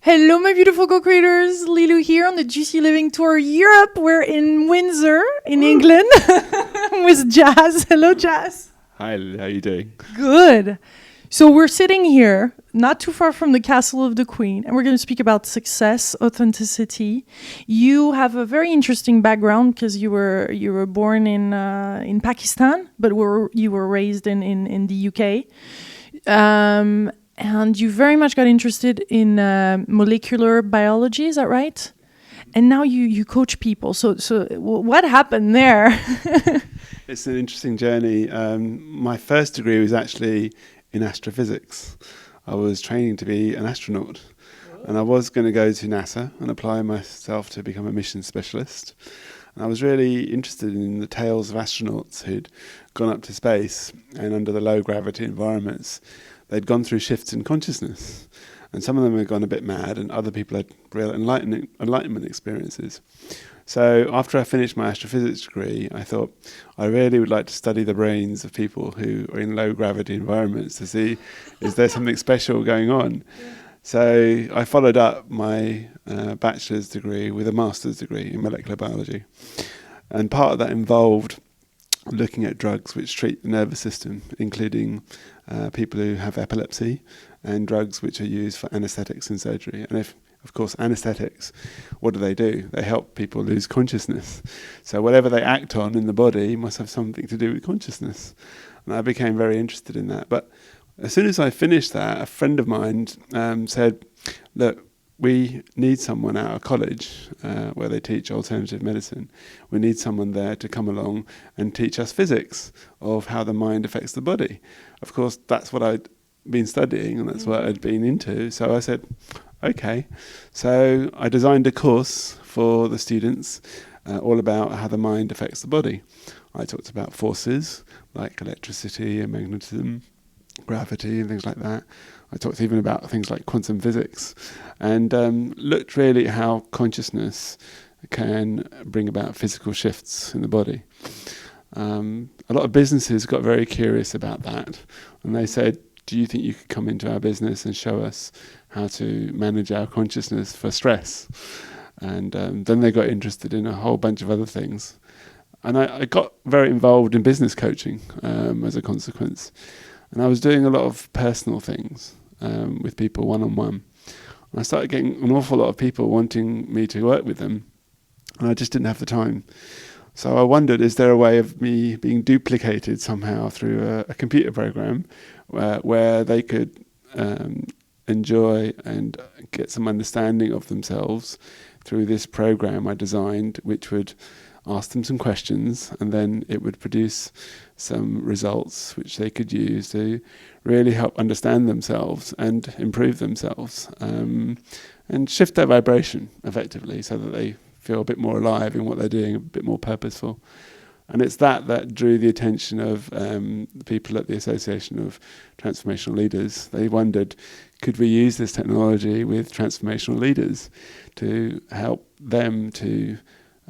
Hello, my beautiful co-creators. Lilou here on the Juicy Living Tour Europe. We're in Windsor, in England, with Jaz. Hello, Jaz. Hi, how are you doing? Good. So we're sitting here, not too far from the Castle of the Queen, and we're going to speak about success, authenticity. You have a very interesting background because you were born in Pakistan, but you were raised in the UK. And you very much got interested in molecular biology, is that right? And now you coach people. So what happened there? It's an interesting journey. My first degree was actually in astrophysics. I was training to be an astronaut. And I was going to go to NASA and apply myself to become a mission specialist. And I was really interested in the tales of astronauts who'd gone up to space and under the low gravity environments, they'd gone through shifts in consciousness. And some of them had gone a bit mad and other people had real enlightenment experiences. So after I finished my astrophysics degree, I thought I really would like to study the brains of people who are in low gravity environments to see is there something special going on. So I followed up my bachelor's degree with a master's degree in molecular biology. And part of that involved looking at drugs which treat the nervous system, including people who have epilepsy, and drugs which are used for anesthetics in surgery. And of course, anesthetics, what do? They help people lose consciousness. So whatever they act on in the body must have something to do with consciousness. And I became very interested in that. But as soon as I finished that, a friend of mine said, look, we need someone out of college where they teach alternative medicine. We need someone there to come along and teach us physics of how the mind affects the body. Of course, that's what I'd been studying and that's what I'd been into. So I said, okay. So I designed a course for the students all about how the mind affects the body. I talked about forces like electricity and magnetism, gravity and things like that. I talked even about things like quantum physics and looked really at how consciousness can bring about physical shifts in the body. A lot of businesses got very curious about that and they said, do you think you could come into our business and show us how to manage our consciousness for stress? And then they got interested in a whole bunch of other things. And I got very involved in business coaching as a consequence. And I was doing a lot of personal things with people one-on-one. And I started getting an awful lot of people wanting me to work with them. And I just didn't have the time. So I wondered, is there a way of me being duplicated somehow through a computer program where they could enjoy and get some understanding of themselves through this program I designed, which would ask them some questions and then it would produce some results which they could use to really help understand themselves and improve themselves and shift their vibration effectively so that they feel a bit more alive in what they're doing, a bit more purposeful. And it's that drew the attention of the people at the Association of Transformational Leaders. They wondered, could we use this technology with transformational leaders to help them to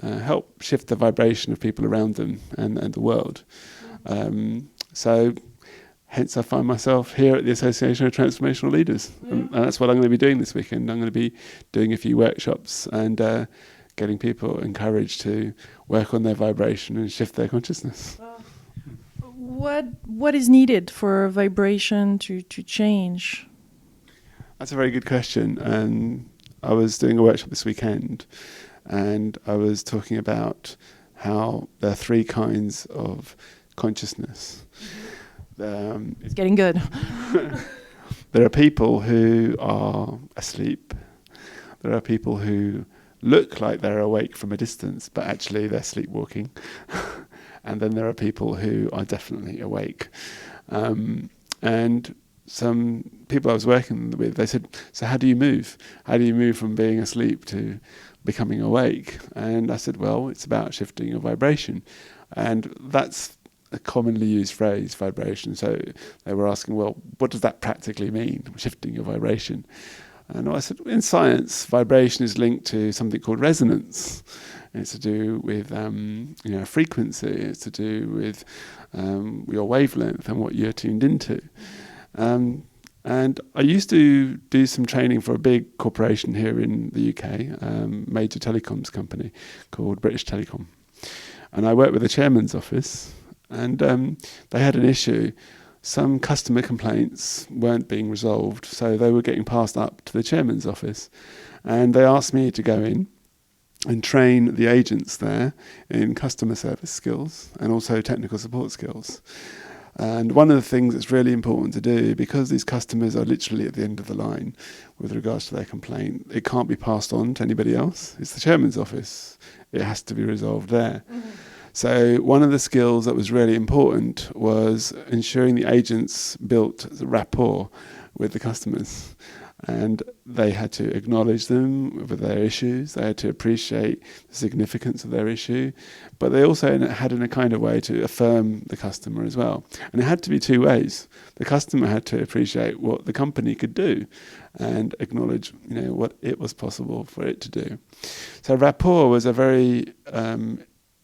help shift the vibration of people around them and the world. So hence I find myself here at the Association of Transformational Leaders. And that's what I'm going to be doing this weekend. I'm going to be doing a few workshops and getting people encouraged to work on their vibration and shift their consciousness. What is needed for vibration to change? That's a very good question. I was doing a workshop this weekend and I was talking about how there are three kinds of consciousness. It's getting good. There are people who are asleep. There are people who look like they're awake from a distance, but actually they're sleepwalking. And then there are people who are definitely awake. And some people I was working with, they said, so how do you move? How do you move from being asleep to becoming awake? And I said, well, it's about shifting your vibration. And that's a commonly used phrase, vibration. So they were asking, well, what does that practically mean, shifting your vibration? And I said, in science, vibration is linked to something called resonance. It's to do with frequency. It's to do with your wavelength and what you're tuned into. And I used to do some training for a big corporation here in the UK, major telecoms company called British Telecom. And I worked with the chairman's office, and they had an issue. Some customer complaints weren't being resolved, so they were getting passed up to the chairman's office. And they asked me to go in and train the agents there in customer service skills and also technical support skills. And one of the things that's really important to do, because these customers are literally at the end of the line with regards to their complaint, it can't be passed on to anybody else. It's the chairman's office. It has to be resolved there. Mm-hmm. So one of the skills that was really important was ensuring the agents built rapport with the customers. And they had to acknowledge them with their issues. They had to appreciate the significance of their issue. But they also had in a kind of way to affirm the customer as well. And it had to be two ways. The customer had to appreciate what the company could do and acknowledge, what it was possible for it to do. So rapport was a very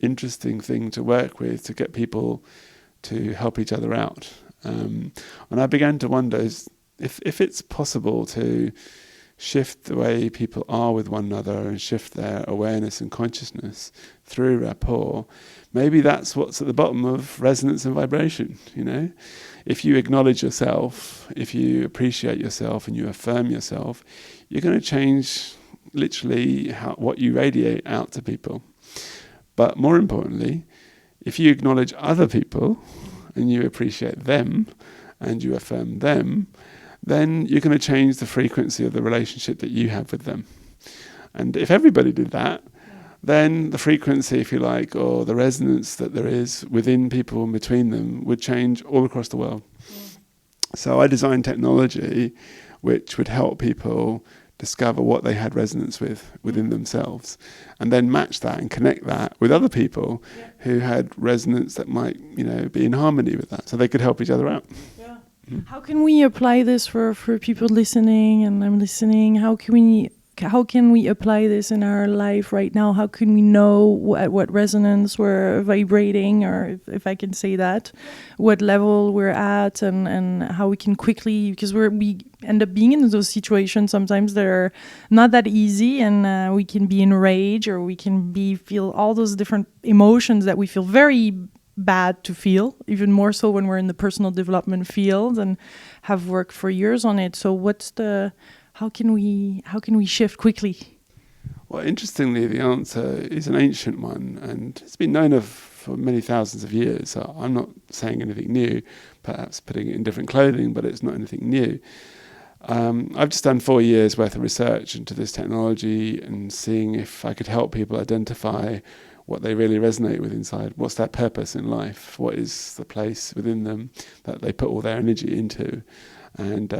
interesting thing to work with, to get people to help each other out. And I began to wonder, if it's possible to shift the way people are with one another and shift their awareness and consciousness through rapport, maybe that's what's at the bottom of resonance and vibration, If you acknowledge yourself, if you appreciate yourself and you affirm yourself, you're going to change literally what you radiate out to people. But more importantly, if you acknowledge other people and you appreciate them and you affirm them, then you're going to change the frequency of the relationship that you have with them. And if everybody did that, then the frequency, if you like, or the resonance that there is within people and between them would change all across the world. So I designed technology which would help people discover what they had resonance with within themselves, and then match that and connect that with other people who had resonance that might, be in harmony with that, so they could help each other out. How can we apply this for people listening, and I'm listening? How can we apply this in our life right now? How can we know at what resonance we're vibrating, or if I can say that, what level we're at, and how we can quickly, because we end up being in those situations sometimes that are not that easy, and we can be in rage, or we can feel all those different emotions that we feel very bad to feel, even more so when we're in the personal development field and have worked for years on it. So how can we shift quickly? Well, interestingly, the answer is an ancient one, and it's been known of for many thousands of years. So I'm not saying anything new, perhaps putting it in different clothing, but it's not anything new. I've just done 4 years worth of research into this technology and seeing if I could help people identify what they really resonate with inside. What's their purpose in life? What is the place within them that they put all their energy into? And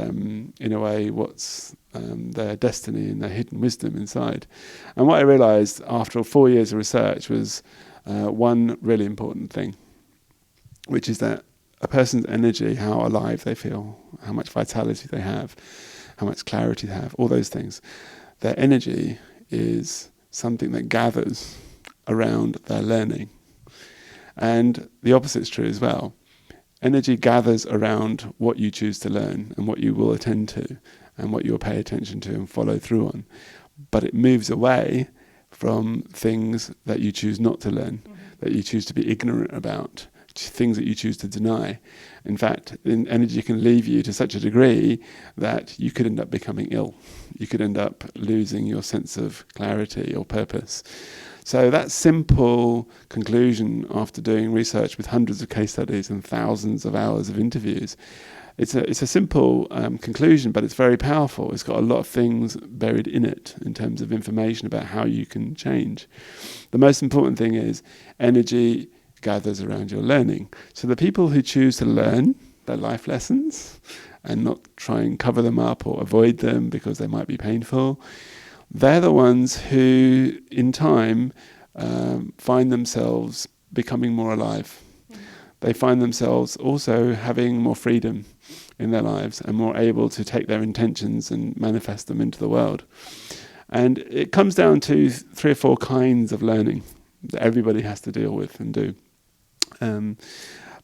in a way, what's their destiny and their hidden wisdom inside? And what I realized after 4 years of research was one really important thing, which is that a person's energy, how alive they feel, how much vitality they have, how much clarity they have, all those things, their energy is something that gathers around their learning. And the opposite is true as well. Energy gathers around what you choose to learn and what you will attend to and what you'll pay attention to and follow through on. But it moves away from things that you choose not to learn, that you choose to be ignorant about, things that you choose to deny. In fact, energy can leave you to such a degree that you could end up becoming ill. You could end up losing your sense of clarity or purpose. So that simple conclusion, after doing research with hundreds of case studies and thousands of hours of interviews, it's a simple conclusion, but it's very powerful. It's got a lot of things buried in it in terms of information about how you can change. The most important thing is energy gathers around your learning. So the people who choose to learn their life lessons and not try and cover them up or avoid them because they might be painful, they're the ones who, in time, find themselves becoming more alive. They find themselves also having more freedom in their lives and more able to take their intentions and manifest them into the world. And it comes down to 3 or 4 kinds of learning that everybody has to deal with and do.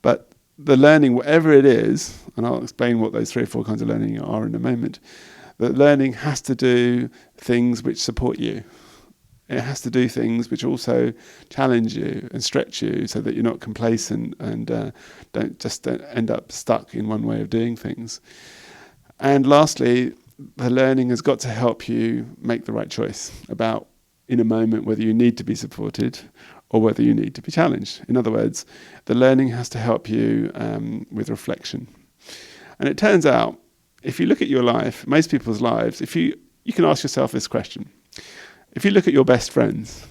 But the learning, whatever it is, and I'll explain what those 3 or 4 kinds of learning are in a moment, that learning has to do things which support you. It has to do things which also challenge you and stretch you so that you're not complacent and don't end up stuck in one way of doing things. And lastly, the learning has got to help you make the right choice about, in a moment, whether you need to be supported or whether you need to be challenged. In other words, the learning has to help you with reflection. And it turns out, if you look at your life, most people's lives, you can ask yourself this question. If you look at your best friends,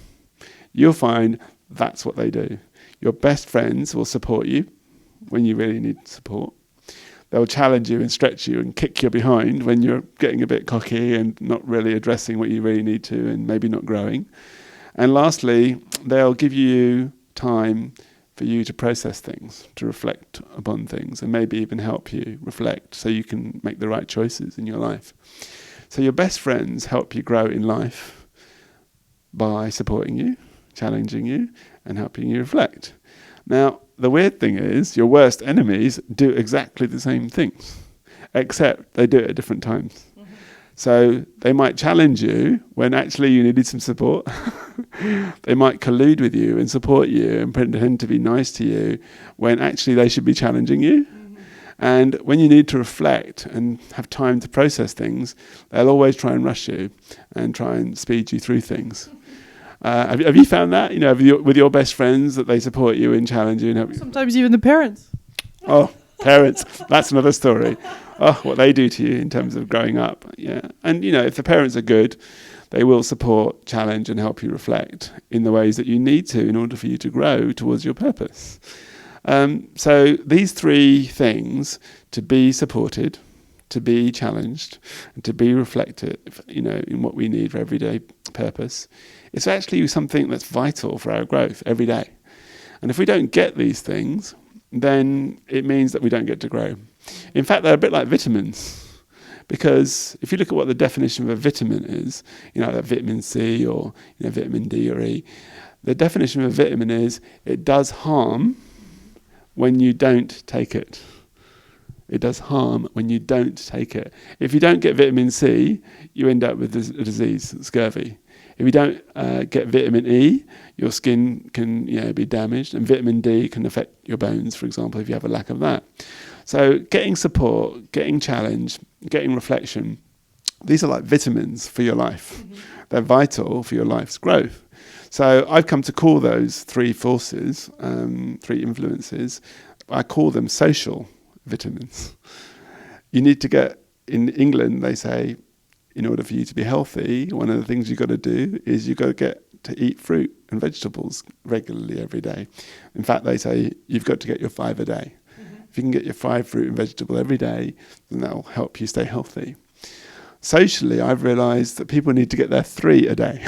you'll find that's what they do. Your best friends will support you when you really need support. They'll challenge you and stretch you and kick you behind when you're getting a bit cocky and not really addressing what you really need to and maybe not growing. And lastly, they'll give you time for you to process things, to reflect upon things, and maybe even help you reflect so you can make the right choices in your life. So your best friends help you grow in life by supporting you, challenging you, and helping you reflect. Now, the weird thing is, your worst enemies do exactly the same things, except they do it at different times. Mm-hmm. So they might challenge you when actually you needed some support. They might collude with you and support you and pretend to be nice to you when actually they should be challenging you. Mm-hmm. And when you need to reflect and have time to process things, they'll always try and rush you and try and speed you through things. Have you found that, with your best friends, that they support you and challenge you and help you? Sometimes even the parents. Oh, parents, that's another story. Oh, what they do to you in terms of growing up. Yeah. And, if the parents are good, they will support, challenge and help you reflect in the ways that you need to in order for you to grow towards your purpose. So these 3 things, to be supported, to be challenged, and to be reflected, in what we need for everyday purpose, it's actually something that's vital for our growth every day. And if we don't get these things, then it means that we don't get to grow. In fact, they're a bit like vitamins. Because if you look at what the definition of a vitamin is, like vitamin C or vitamin D or E, the definition of a vitamin is it does harm when you don't take it. It does harm when you don't take it. If you don't get vitamin C, you end up with a disease, scurvy. If you don't get vitamin E, your skin can be damaged, and vitamin D can affect your bones, for example, if you have a lack of that. So getting support, getting challenge, getting reflection, these are like vitamins for your life. Mm-hmm. They're vital for your life's growth. So I've come to call those 3 forces, 3 influences, I call them social vitamins. You need to get, in England, they say, in order for you to be healthy, one of the things you've got to do is you've got to get to eat fruit and vegetables regularly every day. In fact, they say you've got to get your 5 a day. Mm-hmm. If you can get your 5 fruit and vegetable every day, then that'll help you stay healthy. Socially, I've realised that people need to get their 3 a day.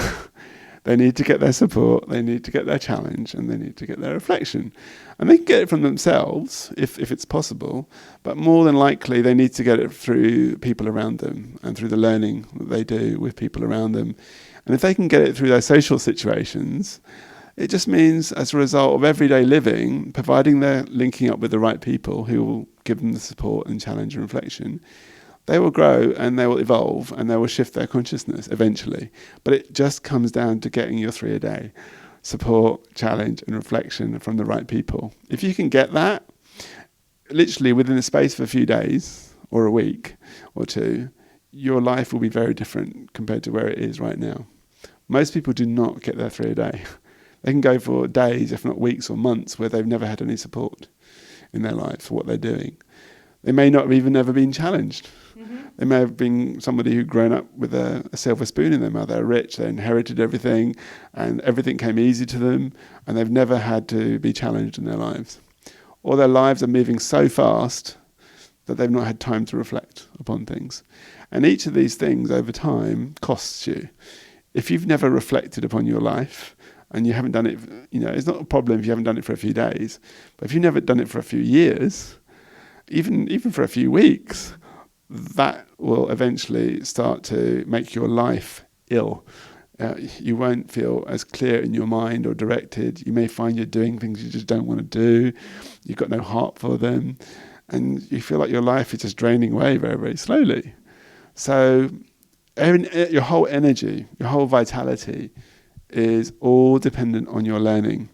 They need to get their support, they need to get their challenge, and they need to get their reflection. And they can get it from themselves, if it's possible, but more than likely they need to get it through people around them and through the learning that they do with people around them. And if they can get it through their social situations, it just means, as a result of everyday living, providing they're linking up with the right people who will give them the support and challenge and reflection, they will grow and they will evolve and they will shift their consciousness eventually. But it just comes down to getting your 3 a day. Support, challenge and reflection from the right people. If you can get that, literally within the space of a few days or a week or 2, your life will be very different compared to where it is right now. Most people do not get their 3 a day. They can go for days, if not weeks or months, where they've never had any support in their life for what they're doing. They may not have even ever been challenged. Mm-hmm. They may have been somebody who'd grown up with a silver spoon in their mouth. They're rich, they inherited everything, and everything came easy to them, and they've never had to be challenged in their lives. Or their lives are moving so fast that they've not had time to reflect upon things. And each of these things over time costs you. If you've never reflected upon your life, and you haven't done it, it's not a problem if you haven't done it for a few days, but if you've never done it for a few years, even for a few weeks, that will eventually start to make your life ill. You won't feel as clear in your mind or directed. You may find you're doing things you just don't want to do. You've got no heart for them. And you feel like your life is just draining away very, very slowly. So your whole energy, your whole vitality is all dependent on your learning.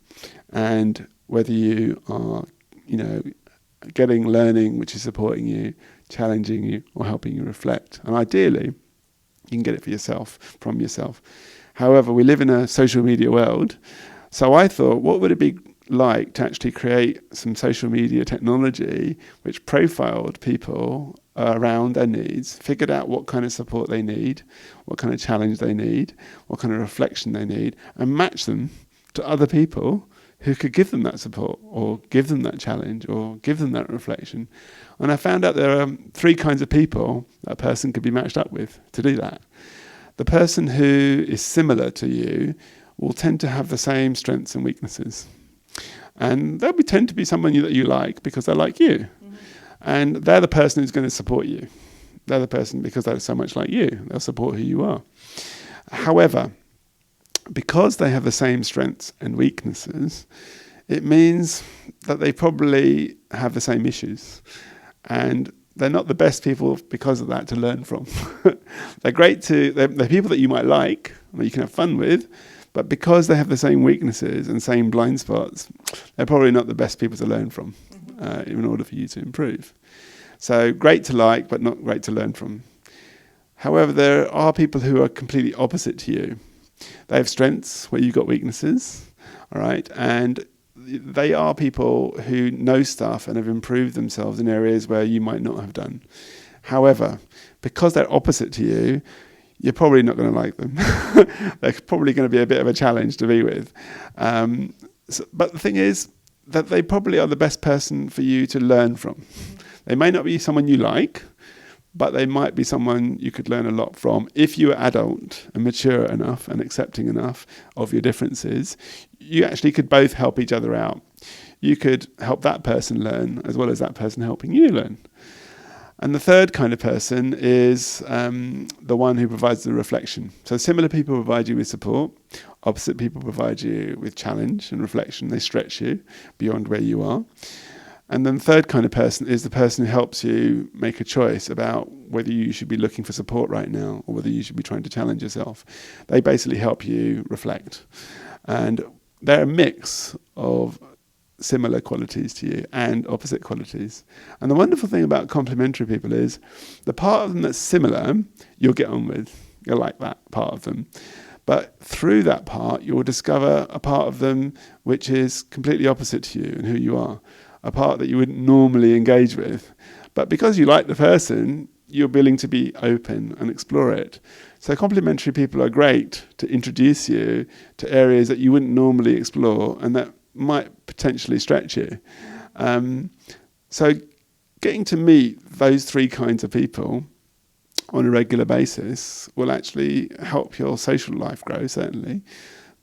And whether you are, getting learning which is supporting you, challenging you, or helping you reflect. And ideally, you can get it for yourself, from yourself. However, we live in a social media world. So I thought, what would it be like to actually create some social media technology which profiled people around their needs, figured out what kind of support they need, what kind of challenge they need, what kind of reflection they need, and match them to other people who could give them that support or give them that challenge or give them that reflection. And I found out there are 3 kinds of people that a person could be matched up with to do that. The person who is similar to you will tend to have the same strengths and weaknesses. And they'll tend to be someone that you like because they're like you. Mm-hmm. And they're the person who's going to support you. They're the person because they're so much like you. They'll support who you are. However, because they have the same strengths and weaknesses, it means that they probably have the same issues. And they're not the best people because of that to learn from. They're people that you might like, that you can have fun with, but because they have the same weaknesses and same blind spots, they're probably not the best people to learn from in order for you to improve. So great to like, but not great to learn from. However, there are people who are completely opposite to you. They have strengths where you've got weaknesses, all right? And they are people who know stuff and have improved themselves in areas where you might not have done. However, because they're opposite to you, you're probably not going to like them. They're probably going to be a bit of a challenge to be with. But the thing is that they probably are the best person for you to learn from. They may not be someone you like, but they might be someone you could learn a lot from. If you are adult and mature enough and accepting enough of your differences, you actually could both help each other out. You could help that person learn as well as that person helping you learn. And the third kind of person is the one who provides the reflection. So similar people provide you with support. Opposite people provide you with challenge and reflection. They stretch you beyond where you are. And then the third kind of person is the person who helps you make a choice about whether you should be looking for support right now or whether you should be trying to challenge yourself. They basically help you reflect. And they're a mix of similar qualities to you and opposite qualities. And the wonderful thing about complementary people is the part of them that's similar, you'll get on with. You'll like that part of them. But through that part, you'll discover a part of them which is completely opposite to you and who you are. A part that you wouldn't normally engage with. But because you like the person, you're willing to be open and explore it. So complementary people are great to introduce you to areas that you wouldn't normally explore and that might potentially stretch you. So getting to meet those 3 kinds of people on a regular basis will actually help your social life grow, certainly.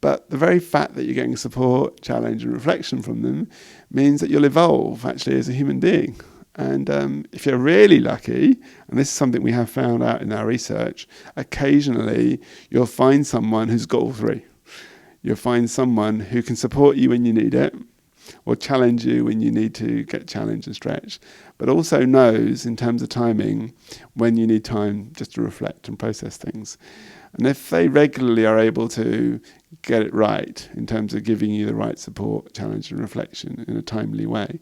But the very fact that you're getting support, challenge and reflection from them means that you'll evolve actually as a human being. And if you're really lucky, and this is something we have found out in our research, occasionally you'll find someone who's got all 3. You'll find someone who can support you when you need it, or challenge you when you need to get challenged and stretched, but also knows in terms of timing when you need time just to reflect and process things. And if they regularly are able to get it right in terms of giving you the right support, challenge and reflection in a timely way,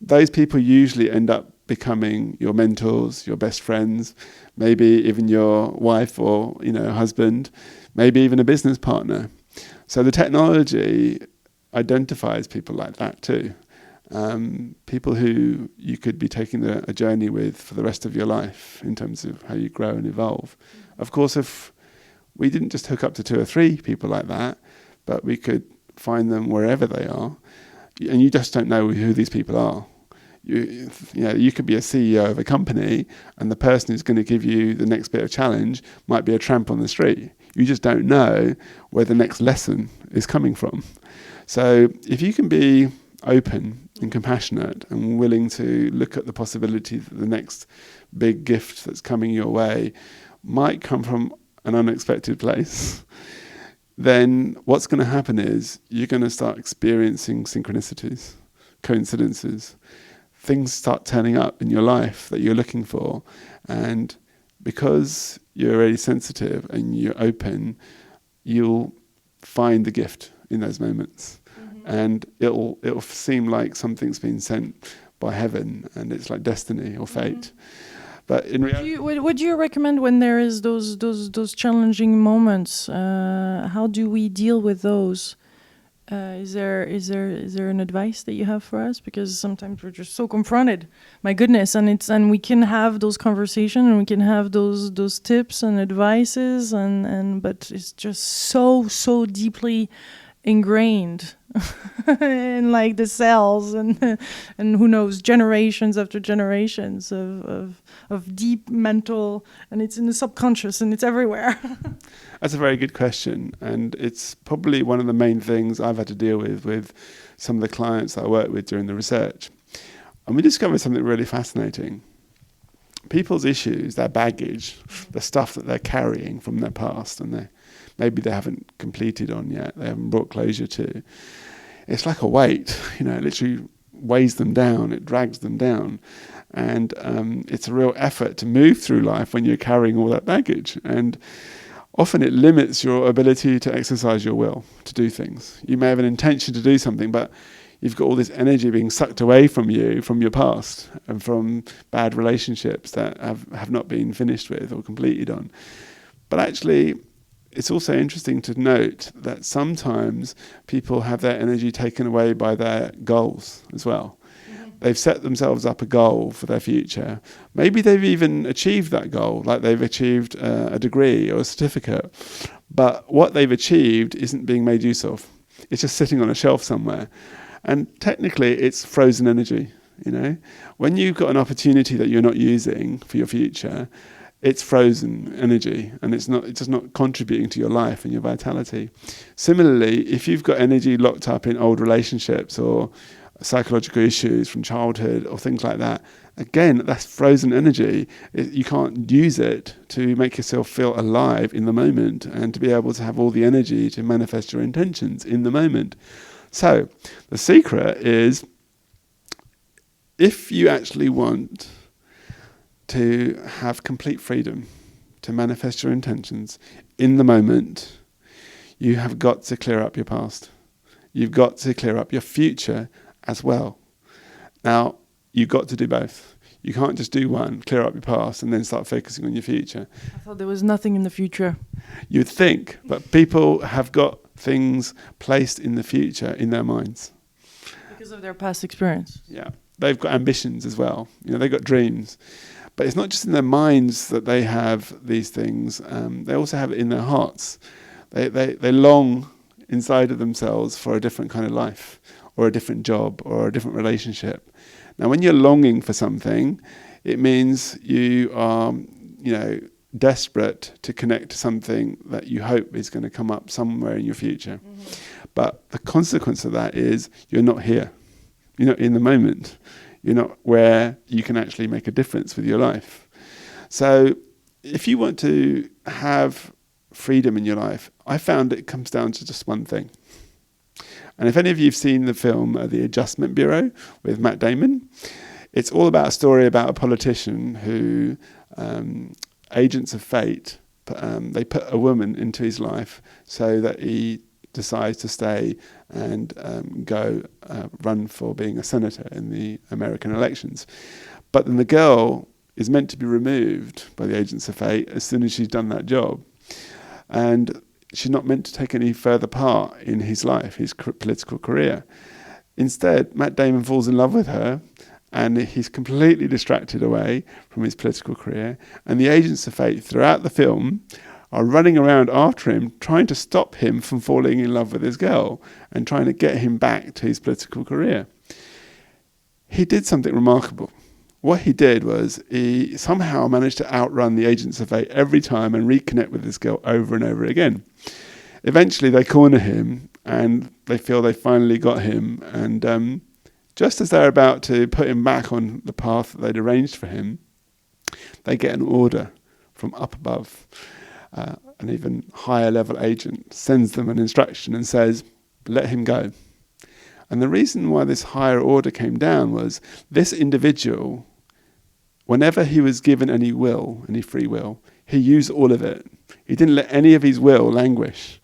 those people usually end up becoming your mentors, your best friends, maybe even your wife or husband, maybe even a business partner. So the technology identifies people like that too. People who you could be taking a journey with for the rest of your life in terms of how you grow and evolve. Of course, if we didn't just hook up to 2 or 3 people like that, but we could find them wherever they are, and you just don't know who these people are. You could be a CEO of a company, and the person who's going to give you the next bit of challenge might be a tramp on the street. You just don't know where the next lesson is coming from. So if you can be open and compassionate and willing to look at the possibility that the next big gift that's coming your way might come from an unexpected place, then what's going to happen is you're going to start experiencing synchronicities, coincidences. Things start turning up in your life that you're looking for. And because you're really sensitive and you're open, you'll find the gift in those moments. And it'll seem like something's been sent by heaven, and it's like destiny or fate. But in reality, what do you recommend when there is those challenging moments? How do we deal with those? Is there an advice that you have for us? Because sometimes we're just so confronted. My goodness, and we can have those conversations and we can have those tips and advices, but it's just so deeply ingrained in like the cells and who knows, generations after generations of deep mental, and it's in the subconscious and it's everywhere. That's a very good question, and it's probably one of the main things I've had to deal with some of the clients that I work with during the research. And we discovered something really fascinating. People's issues, their baggage, the stuff that they're carrying from their past and maybe they haven't completed on yet, they haven't brought closure to, it's like a weight, it literally weighs them down, it drags them down. And it's a real effort to move through life when you're carrying all that baggage. And often it limits your ability to exercise your will, to do things. You may have an intention to do something, but you've got all this energy being sucked away from you, from your past, and from bad relationships that have not been finished with or completed on. But actually, it's also interesting to note that sometimes people have their energy taken away by their goals as well. They've set themselves up a goal for their future. Maybe they've even achieved that goal, like they've achieved a degree or a certificate. But what they've achieved isn't being made use of. It's just sitting on a shelf somewhere. And technically, it's frozen energy. When you've got an opportunity that you're not using for your future, it's frozen energy, and it's just not contributing to your life and your vitality. Similarly, if you've got energy locked up in old relationships or psychological issues from childhood or things like that, again, that's frozen energy. You can't use it to make yourself feel alive in the moment and to be able to have all the energy to manifest your intentions in the moment. So the secret is, if you actually want to have complete freedom to manifest your intentions in the moment, you have got to clear up your past. You've got to clear up your future as well. Now, you've got to do both. You can't just do one, clear up your past, and then start focusing on your future. I thought there was nothing in the future. You'd think, but people have got things placed in the future in their minds. Because of their past experience. Yeah. They've got ambitions as well. They've got dreams. But it's not just in their minds that they have these things. They also have it in their hearts. They long inside of themselves for a different kind of life, or a different job, or a different relationship. Now, when you're longing for something, it means you are, desperate to connect to something that you hope is going to come up somewhere in your future. But the consequence of that is you're not here. You're not in the moment. You're not where you can actually make a difference with your life. So if you want to have freedom in your life, I found it comes down to just one thing. And if any of you have seen the film The Adjustment Bureau with Matt Damon, it's all about a story about a politician who, agents of fate, they put a woman into his life so that he decides to stay and go run for being a senator in the American elections. But then the girl is meant to be removed by the agents of fate as soon as she's done that job. And she's not meant to take any further part in his life, his political career. Instead, Matt Damon falls in love with her, and he's completely distracted away from his political career. And the agents of fate throughout the film are running around after him, trying to stop him from falling in love with his girl and trying to get him back to his political career. He did something remarkable. What he did was he somehow managed to outrun the agents of fate every time and reconnect with this girl over and over again. Eventually they corner him and they feel they finally got him, and just as they're about to put him back on the path that they'd arranged for him, they get an order from up above. an even higher level agent sends them an instruction and says, let him go. And the reason why this higher order came down was this individual, whenever he was given any will, any free will, he used all of it. He didn't let any of his will languish.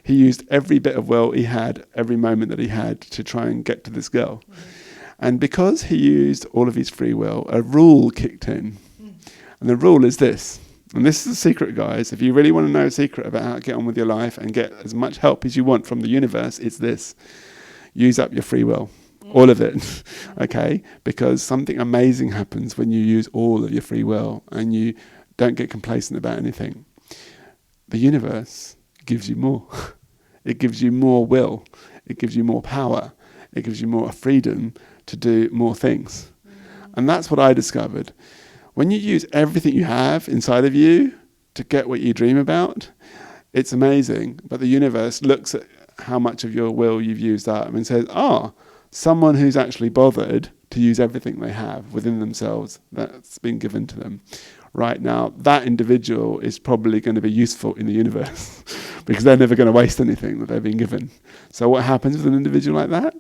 He used every bit of will he had, every moment that he had to try and get to this girl. Mm-hmm. And because he used all of his free will, a rule kicked in. And the rule is this. And this is the secret, guys. If you really want to know a secret about how to get on with your life and get as much help as you want from the universe, it's this. Use up your free will. All of it. Okay? Because something amazing happens when you use all of your free will and you don't get complacent about anything. The universe gives you more. It gives you more will. It gives you more power. It gives you more freedom to do more things. And that's what I discovered. When you use everything you have inside of you to get what you dream about, it's amazing. But the universe looks at how much of your will you've used up and says, someone who's actually bothered to use everything they have within themselves that's been given to them right now, that individual is probably going to be useful in the universe because they're never going to waste anything that they've been given. So what happens with an individual like that?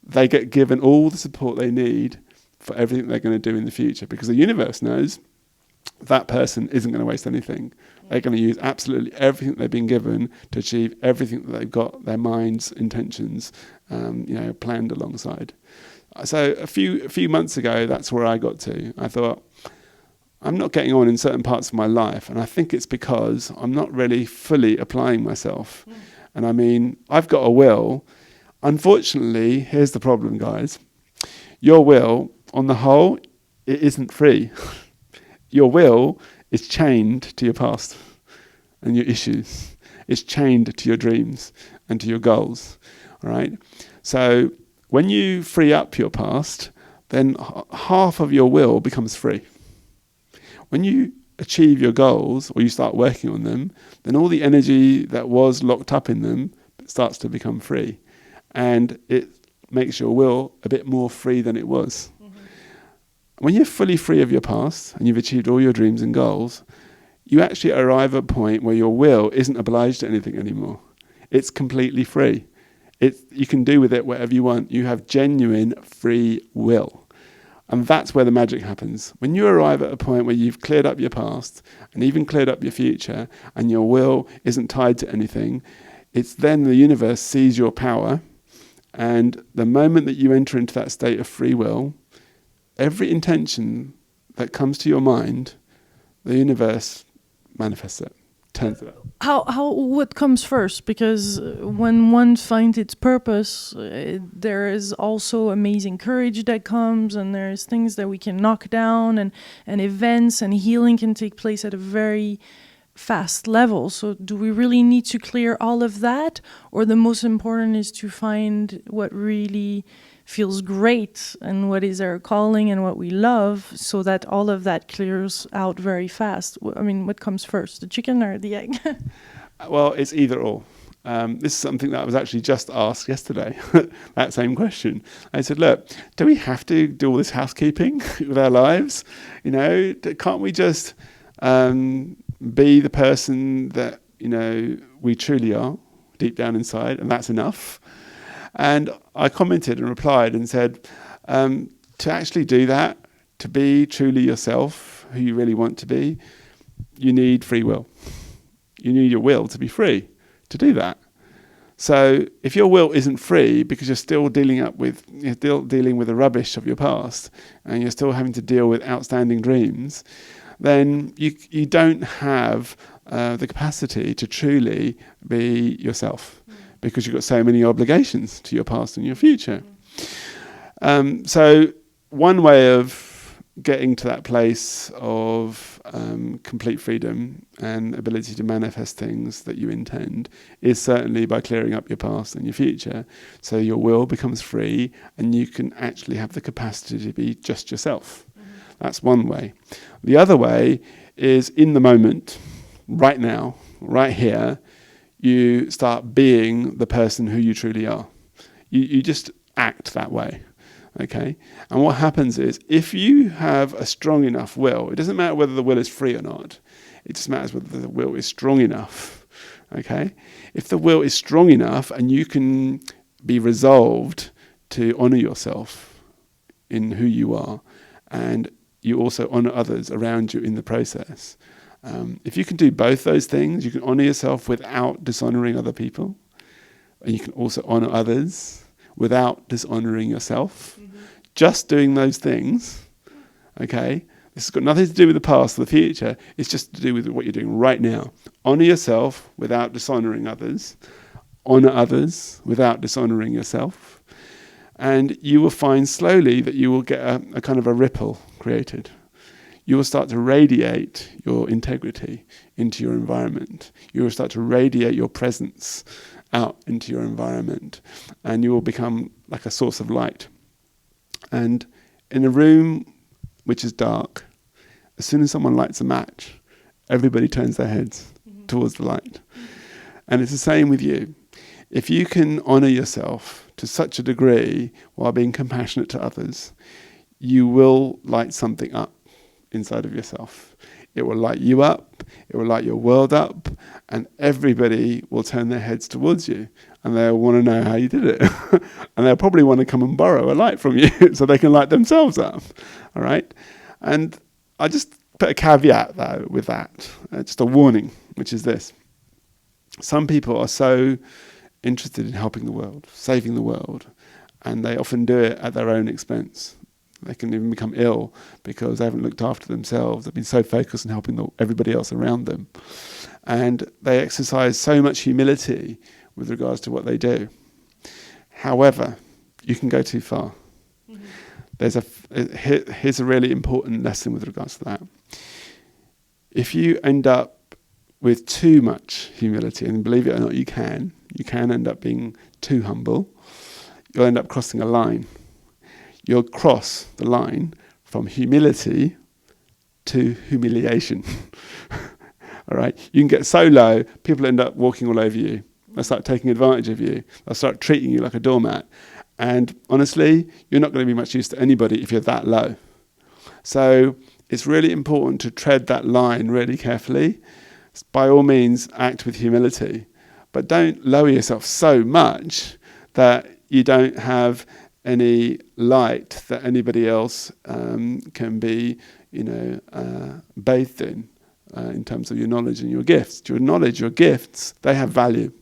They get given all the support they need for everything they're going to do in the future because the universe knows that person isn't going to waste anything. They're going to use absolutely everything they've been given to achieve everything that they've got, their minds, intentions, planned alongside. So a few months ago, that's where I got to. I thought, I'm not getting on in certain parts of my life, and I think it's because I'm not really fully applying myself. And I mean, I've got a will. Unfortunately, here's the problem, guys. Your will, on the whole, it isn't free. Your will is chained to your past and your issues. It's chained to your dreams and to your goals, all right? So when you free up your past, then half of your will becomes free. When you achieve your goals or you start working on them, then all the energy that was locked up in them starts to become free. And it makes your will a bit more free than it was. Mm-hmm. When you're fully free of your past and you've achieved all your dreams and goals, you actually arrive at a point where your will isn't obliged to anything anymore. It's completely free. You can do with it whatever you want. You have genuine free will. And that's where the magic happens. When you arrive at a point where you've cleared up your past and even cleared up your future and your will isn't tied to anything, it's then the universe sees your power. And the moment that you enter into that state of free will, every intention that comes to your mind, the universe manifests it, turns it up. What comes first? Because when one finds its purpose, there is also amazing courage that comes, and there's things that we can knock down, and events and healing can take place at a very fast level. So do we really need to clear all of that, or the most important is to find what really feels great and what is our calling and what we love, so that all of that clears out very fast? I mean, what comes first, the chicken or the egg? Well, it's either or. This is something that I was actually just asked yesterday, that same question. I said, look, do we have to do all this housekeeping with our lives? Can't we just be the person that, we truly are deep down inside, and that's enough? And I commented and replied and said, to actually do that, to be truly yourself, who you really want to be, you need free will. You need your will to be free to do that. So if your will isn't free because you're still dealing with the rubbish of your past and you're still having to deal with outstanding dreams, then you don't have the capacity to truly be yourself. Because you've got so many obligations to your past and your future. So one way of getting to that place of complete freedom and ability to manifest things that you intend is certainly by clearing up your past and your future, so your will becomes free and you can actually have the capacity to be just yourself. That's one way. The other way is in the moment, right now, right here, you start being the person who you truly are. You just act that way, okay? And what happens is, if you have a strong enough will, it doesn't matter whether the will is free or not, It just matters whether the will is strong enough. Okay? If the will is strong enough and you can be resolved to honour yourself in who you are, and you also honour others around you in the process. If you can do both those things, you can honour yourself without dishonouring other people, and you can also honour others without dishonouring yourself. Mm-hmm. Just doing those things, okay? This has got nothing to do with the past or the future. It's just to do with what you're doing right now. Honour yourself without dishonouring others. Honour others without dishonouring yourself. And you will find slowly that you will get a kind of a ripple created. You will start to radiate your integrity into your environment. You will start to radiate your presence out into your environment. And you will become like a source of light. And in a room which is dark, as soon as someone lights a match, everybody turns their heads towards the light. And it's the same with you. If you can honour yourself to such a degree while being compassionate to others, you will light something up inside of yourself. It will light you up, it will light your world up, and everybody will turn their heads towards you, and they'll want to know how you did it. And they'll probably want to come and borrow a light from you so they can light themselves up. All right? And I just put a caveat though with that, just a warning, which is this. Some people are so interested in helping the world, saving the world, and they often do it at their own expense. They can even become ill because they haven't looked after themselves. They've been so focused on helping everybody else around them. And they exercise so much humility with regards to what they do. However, you can go too far. Mm-hmm. Here's a really important lesson with regards to that. If you end up with too much humility, and believe it or not, you can end up being too humble, you'll end up crossing a line. You'll cross the line from humility to humiliation. All right? You can get so low, people end up walking all over you. They'll start taking advantage of you. They'll start treating you like a doormat. And honestly, you're not going to be much use to anybody if you're that low. So it's really important to tread that line really carefully. By all means, act with humility. But don't lower yourself so much that you don't have any light that anybody else can be, bathed in terms of your knowledge and your gifts. Your knowledge, your gifts, they have value.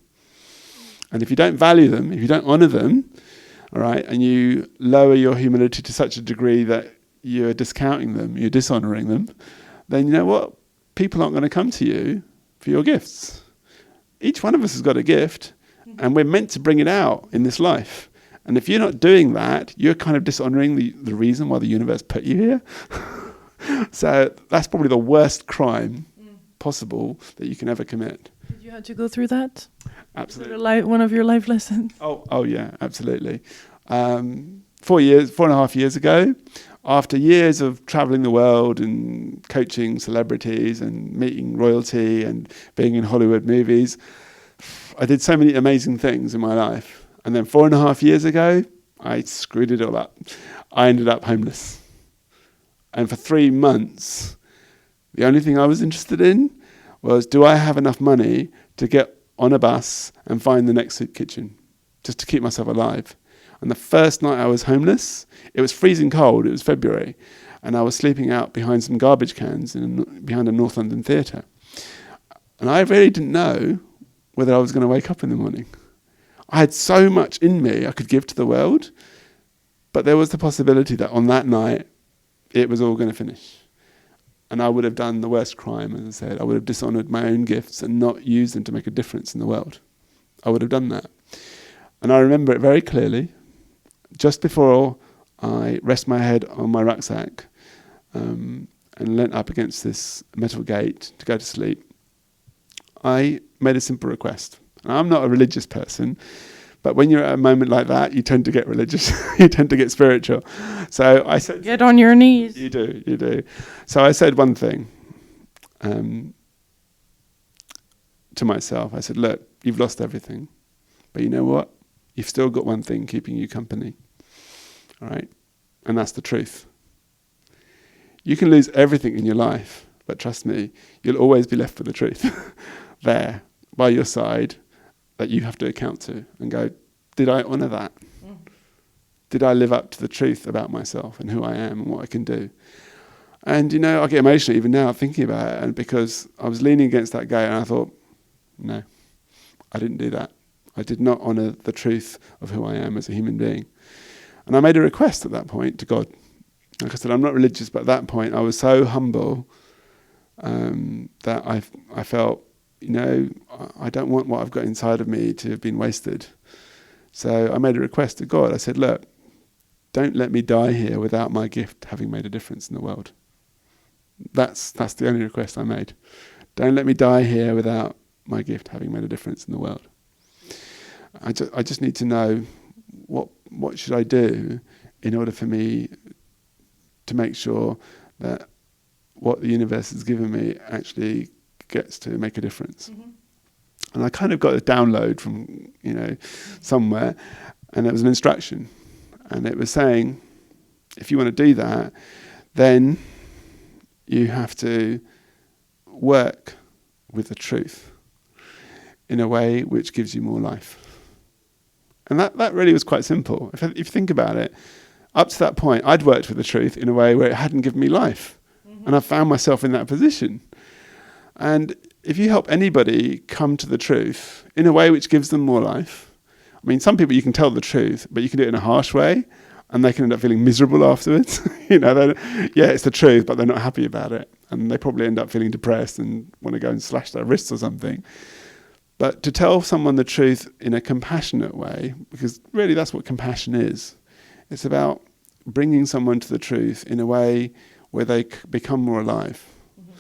And if you don't value them, if you don't honour them, all right, and you lower your humility to such a degree that you're discounting them, you're dishonouring them, then you know what? People aren't going to come to you for your gifts. Each one of us has got a gift, and we're meant to bring it out in this life. And if you're not doing that, you're kind of dishonouring the reason why the universe put you here. So that's probably the worst crime possible that you can ever commit. Did you have to go through that? Absolutely. One of your life lessons? Oh yeah, absolutely. 4.5 years ago, after years of travelling the world and coaching celebrities and meeting royalty and being in Hollywood movies, I did so many amazing things in my life. And then 4.5 years ago, I screwed it all up. I ended up homeless. And for 3 months, the only thing I was interested in was, do I have enough money to get on a bus and find the next soup kitchen, just to keep myself alive? And the first night I was homeless, it was freezing cold, it was February, and I was sleeping out behind some garbage cans behind a North London theatre. And I really didn't know whether I was going to wake up in the morning. I had so much in me I could give to the world, but there was the possibility that on that night, it was all going to finish. And I would have done the worst crime, as I said. I would have dishonoured my own gifts and not used them to make a difference in the world. I would have done that. And I remember it very clearly. Just before I rest my head on my rucksack and leant up against this metal gate to go to sleep, I made a simple request. I'm not a religious person, but when you're at a moment like that, you tend to get religious. You tend to get spiritual. So I said, get on your knees. You do. So I said one thing to myself. I said, look, you've lost everything, but you know what? You've still got one thing keeping you company. All right? And that's the truth. You can lose everything in your life, but trust me, you'll always be left with the truth there by your side that you have to account to and go, did I honour that? Did I live up to the truth about myself and who I am and what I can do? And, I get emotional even now thinking about it, and because I was leaning against that gate and I thought, no, I didn't do that. I did not honour the truth of who I am as a human being. And I made a request at that point to God. Like I said, I'm not religious, but at that point I was so humble that I felt, I don't want what I've got inside of me to have been wasted. So I made a request to God. I said, look, don't let me die here without my gift having made a difference in the world. That's the only request I made. Don't let me die here without my gift having made a difference in the world. I just need to know what should I do in order for me to make sure that what the universe has given me actually gets to make a difference. Mm-hmm. And I kind of got a download from, somewhere, and it was an instruction. And it was saying, if you want to do that, then you have to work with the truth in a way which gives you more life. And that really was quite simple. If you think about it, up to that point, I'd worked with the truth in a way where it hadn't given me life. Mm-hmm. And I found myself in that position. And if you help anybody come to the truth in a way which gives them more life, I mean, some people you can tell the truth, but you can do it in a harsh way, and they can end up feeling miserable afterwards. It's the truth, but they're not happy about it. And they probably end up feeling depressed and want to go and slash their wrists or something. But to tell someone the truth in a compassionate way, because really that's what compassion is. It's about bringing someone to the truth in a way where they become more alive. Mm-hmm.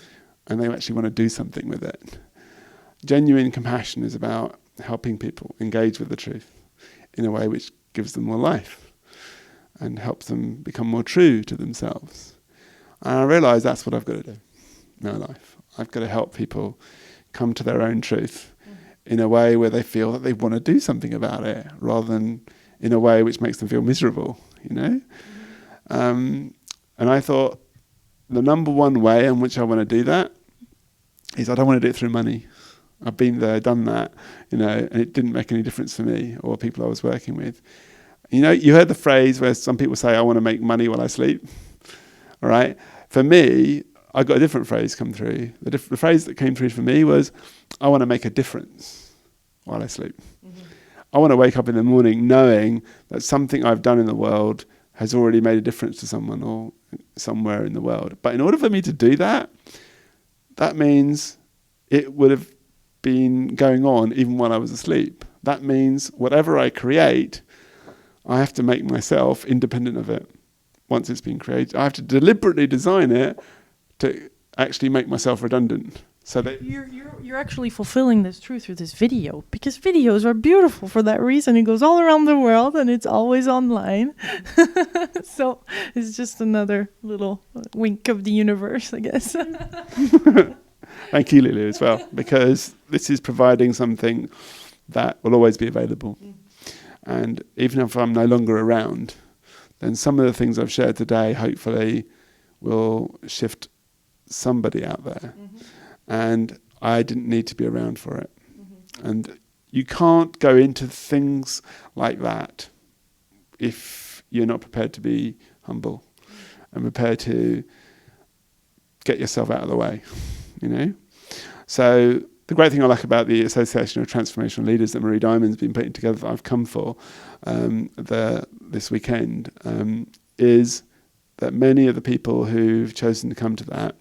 And they actually want to do something with it. Genuine compassion is about helping people engage with the truth in a way which gives them more life and helps them become more true to themselves. And I realise that's what I've got to do in my life. I've got to help people come to their own truth in a way where they feel that they want to do something about it, rather than in a way which makes them feel miserable, And I thought the number one way in which I want to do that is I don't want to do it through money. I've been there, done that, and it didn't make any difference for me or people I was working with. You heard the phrase where some people say, I want to make money while I sleep. All right? For me, I got a different phrase come through. The phrase that came through for me was, I want to make a difference while I sleep. Mm-hmm. I want to wake up in the morning knowing that something I've done in the world has already made a difference to someone or somewhere in the world. But in order for me to do that, that means it would have been going on even while I was asleep. That means whatever I create, I have to make myself independent of it. Once it's been created, I have to deliberately design it to actually make myself redundant. So that you're actually fulfilling this truth through this video, because videos are beautiful for that reason. It goes all around the world and it's always online. So it's just another little wink of the universe, I guess. Thank you, Lilou, as well, because this is providing something that will always be available. And even if I'm no longer around, then some of the things I've shared today hopefully will shift somebody out there. Mm-hmm. And I didn't need to be around for it. Mm-hmm. And you can't go into things like that if you're not prepared to be humble and prepared to get yourself out of the way, So the great thing I like about the Association of Transformational Leaders that Marie Diamond's been putting together, that I've come for this weekend, is that many of the people who've chosen to come to that,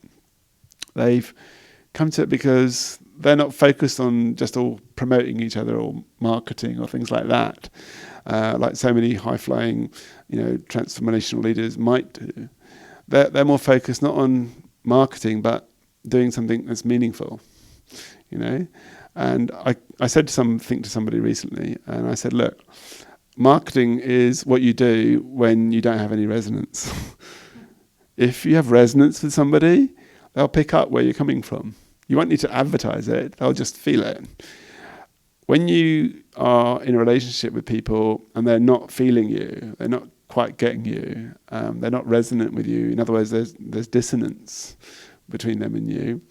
they've come to it because they're not focused on just all promoting each other or marketing or things like that, like so many high-flying, transformational leaders might do. They're more focused not on marketing but doing something that's meaningful, And I said something to somebody recently, and I said, look, marketing is what you do when you don't have any resonance. If you have resonance with somebody, they'll pick up where you're coming from. You won't need to advertise it, they'll just feel it. When you are in a relationship with people and they're not feeling you, they're not quite getting you, they're not resonant with you, in other words, there's dissonance between them and you.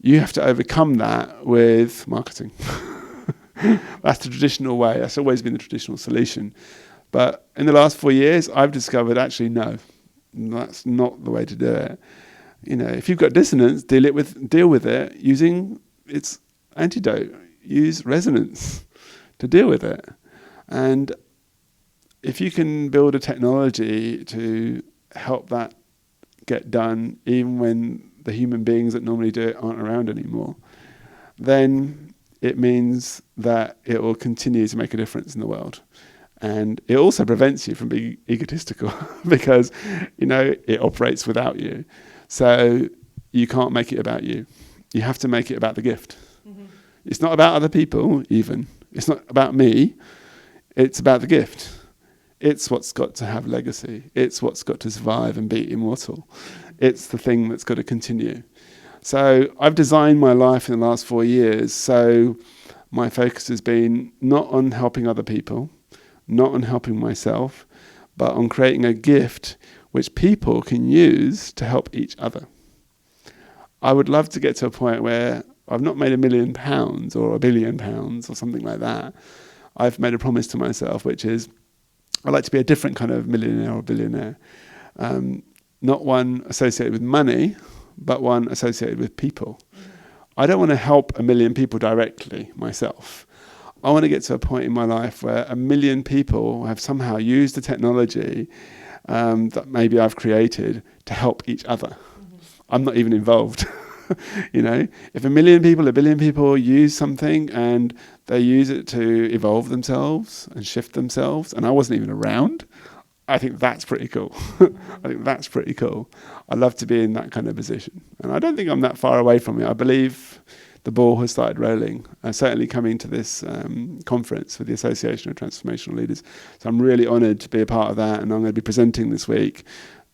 You have to overcome that with marketing. That's the traditional way. That's always been the traditional solution. But in the last 4 years, I've discovered actually no, that's not the way to do it. You know, if you've got dissonance, deal with it using its antidote. Use resonance to deal with it. And if you can build a technology to help that get done, even when the human beings that normally do it aren't around anymore, then it means that it will continue to make a difference in the world. And it also prevents you from being egotistical because, you know, it operates without you. So you can't make it about you. You have to make it about the gift. Mm-hmm. It's not about other people, even. It's not about me. It's about the gift. It's what's got to have legacy. It's what's got to survive and be immortal. It's the thing that's got to continue. So I've designed my life in the last 4 years. So my focus has been not on helping other people, not on helping myself, but on creating a gift which people can use to help each other. I would love to get to a point where I've not made £1 million or £1 billion or something like that. I've made a promise to myself, which is I'd like to be a different kind of millionaire or billionaire. Not one associated with money, but one associated with people. Mm-hmm. I don't want to help 1 million people directly myself. I want to get to a point in my life where 1 million people have somehow used the technology that maybe I've created to help each other. Mm-hmm. I'm not even involved. You know, if 1 million people, 1 billion people use something and they use it to evolve themselves and shift themselves, and I wasn't even around, I think that's pretty cool. I think that's pretty cool. I'd love to be in that kind of position. And I don't think I'm that far away from it. I believe the ball has started rolling. Certainly coming to this conference with the Association of Transformational Leaders. So I'm really honoured to be a part of that, and I'm going to be presenting this week,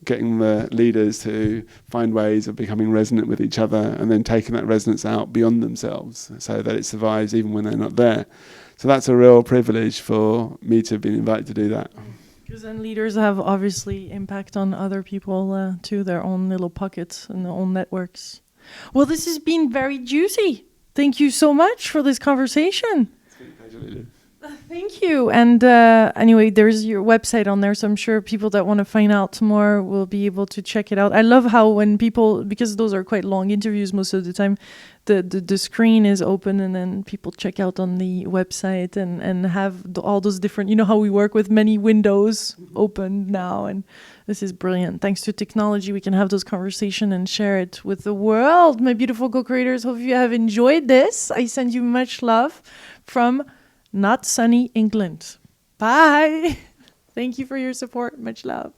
getting the leaders to find ways of becoming resonant with each other and then taking that resonance out beyond themselves so that it survives even when they're not there. So that's a real privilege for me to have been invited to do that. Because then leaders have obviously impact on other people too, their own little pockets and their own networks. Well, this has been very juicy. Thank you so much for this conversation. It's been a pleasure, Lilou. Thank you. And anyway, there's your website on there, so I'm sure people that want to find out more will be able to check it out. I love how when people, because those are quite long interviews most of the time, the screen is open and then people check out on the website and have all those different, you know how we work with many windows open now, and this is brilliant. Thanks to technology, we can have those conversations and share it with the world. My beautiful co-creators, hope you have enjoyed this. I send you much love from not sunny England. Bye. Thank you for your support. Much love.